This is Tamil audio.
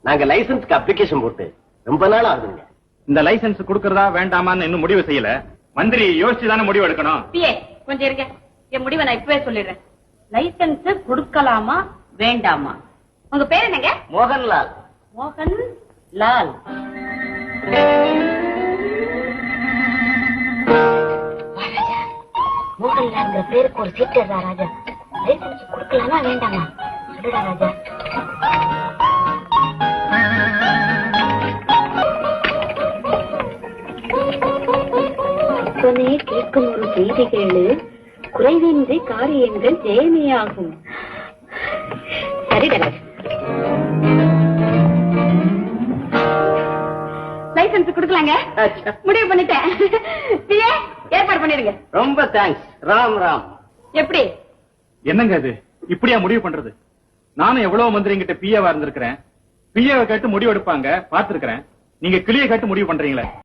நாங்க லைசன்ஸ்க்கு அப்ளிகேஷன் போட்டு ரொம்ப நாள் ஆகுதுங்க. இந்த லைசன்ஸ் கொடுக்கறதா வேண்டாமான்னு இன்னும் முடிவு செய்யல. மந்திரி யோசிச்சுதானே முடிவு எடுக்கணும். கொஞ்சம் இருங்க, என் முடிவை நான் இப்பவே சொல்லிடுறேன். லைசன்ஸ் கொடுக்கலாமா வேண்டாமா? உங்க பேர் என்னங்க? மோகன்லால். மோகன் லால். மோகன்லால் பேருக்கு ஒரு சீட்டு ராஜா. லைசன்ஸ் கொடுக்கலாமா வேண்டாமா சொல்லுடா ராஜா. கேட்கும் ஒரு செய்தி கேளு, குறைவின்றி காரியங்கள் ஜெயமையாகும். சரிடா. லைசன்ஸ் கொடுக்கலாங்க, முடிவு பண்ணிட்டேன். ஏற்பாடு பண்ணிடுங்க. ரொம்ப தேங்க்ஸ். ராம் ராம். எப்படி என்னங்க அது இப்படியா முடிவு பண்றது? நானும் எவ்வளவு மந்திரிங்கிட்ட பிஏவா இருந்திருக்கிறேன். பிஏவை கேட்டு முடிவு எடுப்பாங்க பாத்துருக்கிறேன். நீங்க கிளிய கேட்டு முடிவு பண்றீங்களே.